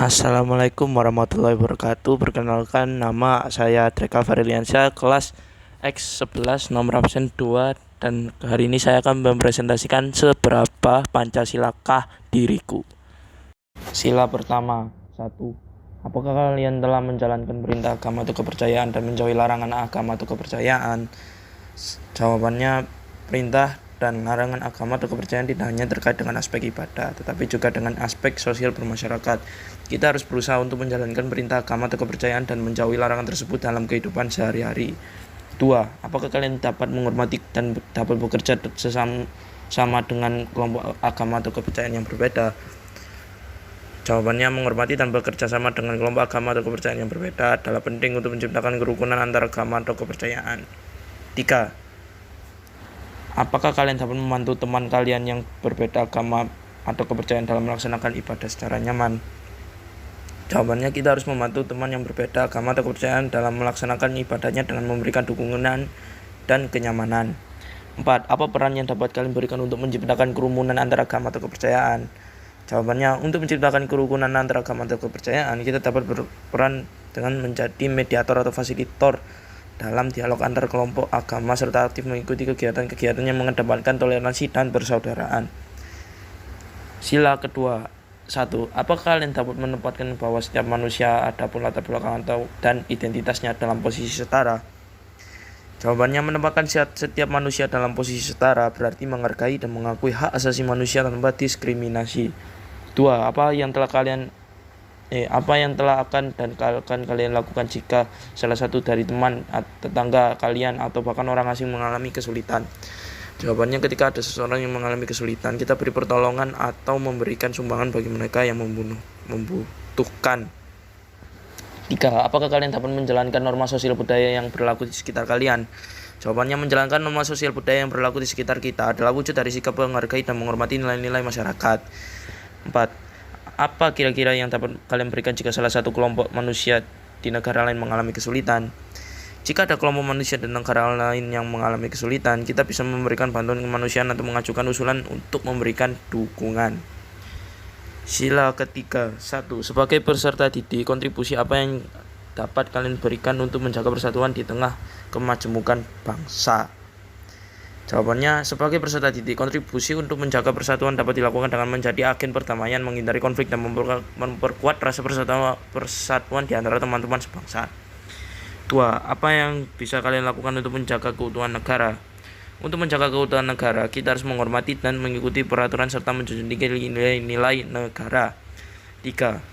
Assalamualaikum warahmatullahi wabarakatuh. Perkenalkan, nama saya Dreka Fariliansyah, kelas X11 nomor absen 2, dan hari ini saya akan mempresentasikan seberapa Pancasilakah diriku. Sila pertama, 1. Apakah kalian telah menjalankan perintah agama atau kepercayaan dan menjauhi larangan agama atau kepercayaan? Jawabannya, perintah dan larangan agama atau kepercayaan tidak hanya terkait dengan aspek ibadah, tetapi juga dengan aspek sosial bermasyarakat. Kita harus berusaha untuk menjalankan perintah agama atau kepercayaan dan menjauhi larangan tersebut dalam kehidupan sehari-hari. 2. Apakah kalian dapat menghormati dan dapat bekerja sama dengan kelompok agama atau kepercayaan yang berbeda? Jawabannya, menghormati dan bekerja sama dengan kelompok agama atau kepercayaan yang berbeda adalah penting untuk menciptakan kerukunan antar agama atau kepercayaan. 3. Apakah kalian dapat membantu teman kalian yang berbeda agama atau kepercayaan dalam melaksanakan ibadah secara nyaman? Jawabannya, kita harus membantu teman yang berbeda agama atau kepercayaan dalam melaksanakan ibadahnya dengan memberikan dukungan dan kenyamanan. 4. Apa peran yang dapat kalian berikan untuk menciptakan kerumunan antara agama atau kepercayaan? Jawabannya, untuk menciptakan kerukunan antara agama atau kepercayaan, kita dapat berperan dengan menjadi mediator atau fasilitor dalam dialog antar kelompok agama serta aktif mengikuti kegiatan-kegiatan yang mengedepankan toleransi dan persaudaraan. Sila kedua, 1. Apakah kalian dapat menempatkan bahwa setiap manusia ada pun latar belakang dan identitasnya dalam posisi setara? Jawabannya, menempatkan setiap manusia dalam posisi setara berarti menghargai dan mengakui hak asasi manusia tanpa diskriminasi. 2. Apa yang telah akan kalian lakukan jika salah satu dari teman, tetangga kalian, atau bahkan orang asing mengalami kesulitan? Jawabannya, ketika ada seseorang yang mengalami kesulitan, kita beri pertolongan atau memberikan sumbangan bagi mereka yang membutuhkan. 3. Apakah kalian dapat menjalankan norma sosial budaya yang berlaku di sekitar kalian? Jawabannya, menjalankan norma sosial budaya yang berlaku di sekitar kita adalah wujud dari sikap menghargai dan menghormati nilai-nilai masyarakat. 4. Apa kira-kira yang dapat kalian berikan jika salah satu kelompok manusia di negara lain mengalami kesulitan? Jika ada kelompok manusia di negara lain yang mengalami kesulitan, kita bisa memberikan bantuan kemanusiaan atau mengajukan usulan untuk memberikan dukungan. Sila ketiga, 1. Sebagai peserta didik, kontribusi apa yang dapat kalian berikan untuk menjaga persatuan di tengah kemajemukan bangsa? Jawabannya, sebagai peserta didik, kontribusi untuk menjaga persatuan dapat dilakukan dengan menjadi agen perdamaian, menghindari konflik, dan memperkuat rasa persatuan di antara teman-teman sebangsa. 2. Apa yang bisa kalian lakukan untuk menjaga keutuhan negara? Untuk menjaga keutuhan negara, kita harus menghormati dan mengikuti peraturan serta menjunjung tinggi nilai-nilai negara. 3.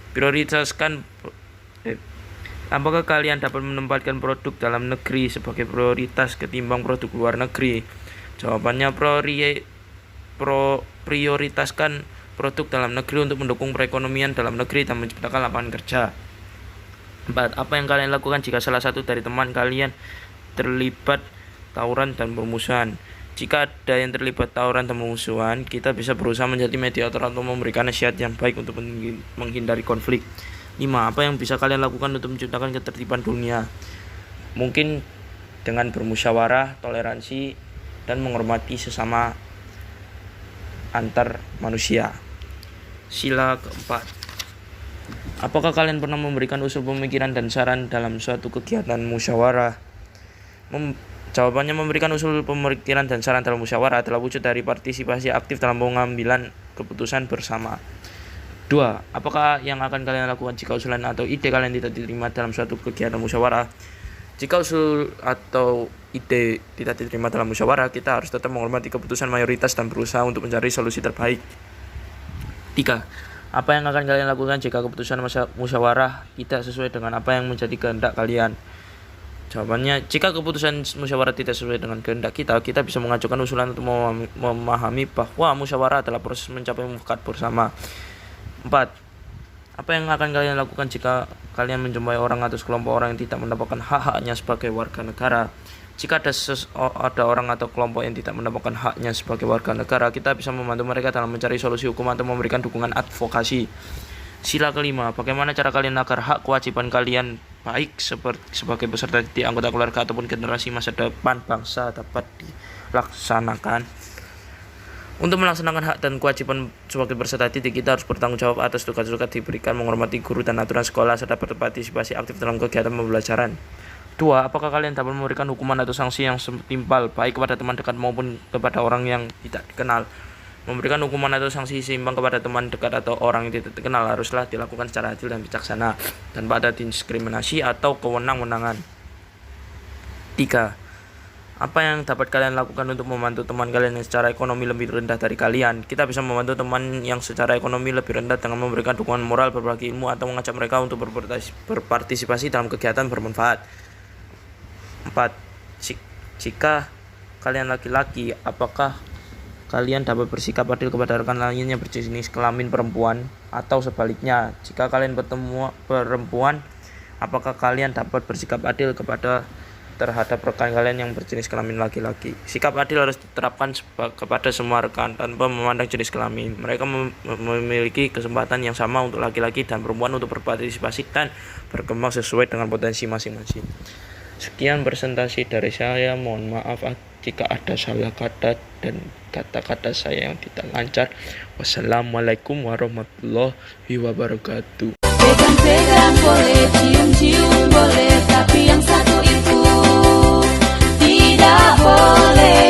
Apakah kalian dapat menempatkan produk dalam negeri sebagai prioritas ketimbang produk luar negeri? Jawabannya, prioritaskan produk dalam negeri untuk mendukung perekonomian dalam negeri dan menciptakan lapangan kerja. 4. Apa yang kalian lakukan jika salah satu dari teman kalian terlibat tawuran dan permusuhan? Jika ada yang terlibat tawuran dan permusuhan, kita bisa berusaha menjadi mediator atau memberikan nasihat yang baik untuk menghindari konflik. 5. Apa yang bisa kalian lakukan untuk menciptakan ketertiban dunia? Mungkin dengan bermusyawarah, toleransi, dan menghormati sesama antar manusia. Sila keempat. Apakah kalian pernah memberikan usul pemikiran dan saran dalam suatu kegiatan musyawarah? Jawabannya, memberikan usul pemikiran dan saran dalam musyawarah adalah wujud dari partisipasi aktif dalam pengambilan keputusan bersama. 2. Apakah yang akan kalian lakukan jika usulan atau ide kalian tidak diterima dalam suatu kegiatan musyawarah? Jika usul atau ide tidak diterima dalam musyawarah, kita harus tetap menghormati keputusan mayoritas dan berusaha untuk mencari solusi terbaik. 3. Apa yang akan kalian lakukan jika keputusan musyawarah tidak sesuai dengan apa yang menjadi kehendak kalian? Jawabannya, jika keputusan musyawarah tidak sesuai dengan kehendak kita bisa mengajukan usulan untuk memahami bahwa musyawarah adalah proses mencapai mufakat bersama. 4. Apa yang akan kalian lakukan jika kalian menjumpai orang atau sekelompok orang yang tidak mendapatkan hak-haknya sebagai warga negara? Jika ada orang atau kelompok yang tidak mendapatkan haknya sebagai warga negara, kita bisa membantu mereka dalam mencari solusi hukum atau memberikan dukungan advokasi. Sila kelima, bagaimana cara kalian agar hak kewajiban kalian baik sebagai peserta didik, anggota keluarga, ataupun generasi masa depan bangsa dapat dilaksanakan? Untuk melaksanakan hak dan kewajiban sebagai peserta didik, kita harus bertanggung jawab atas tugas-tugas diberikan, menghormati guru dan aturan sekolah, serta berpartisipasi aktif dalam kegiatan pembelajaran. 2. Apakah kalian dapat memberikan hukuman atau sanksi yang setimpal, baik kepada teman dekat maupun kepada orang yang tidak dikenal? Memberikan hukuman atau sanksi seimbang kepada teman dekat atau orang yang tidak dikenal haruslah dilakukan secara adil dan bijaksana, tanpa ada diskriminasi atau kewenang-wenangan. 3. Apa yang dapat kalian lakukan untuk membantu teman kalian yang secara ekonomi lebih rendah dari kalian? Kita bisa membantu teman yang secara ekonomi lebih rendah dengan memberikan dukungan moral, berbagi ilmu, atau mengajak mereka untuk berpartisipasi dalam kegiatan bermanfaat. 4. Jika kalian laki-laki, apakah kalian dapat bersikap adil kepada rekan lain yang berjenis kelamin perempuan? Atau sebaliknya, jika kalian bertemu perempuan, apakah kalian dapat bersikap adil terhadap rekan kalian yang berjenis kelamin laki-laki? Sikap adil harus diterapkan kepada semua rekan tanpa memandang jenis kelamin. Mereka memiliki kesempatan yang sama untuk laki-laki dan perempuan untuk berpartisipasi dan berkembang sesuai dengan potensi masing-masing. Sekian presentasi dari saya. Mohon maaf jika ada salah kata dan kata-kata saya yang tidak lancar. Wassalamualaikum warahmatullahi wabarakatuh. Pegang-pegang boleh, cium-cium boleh, tapi yang satu itu tidak boleh.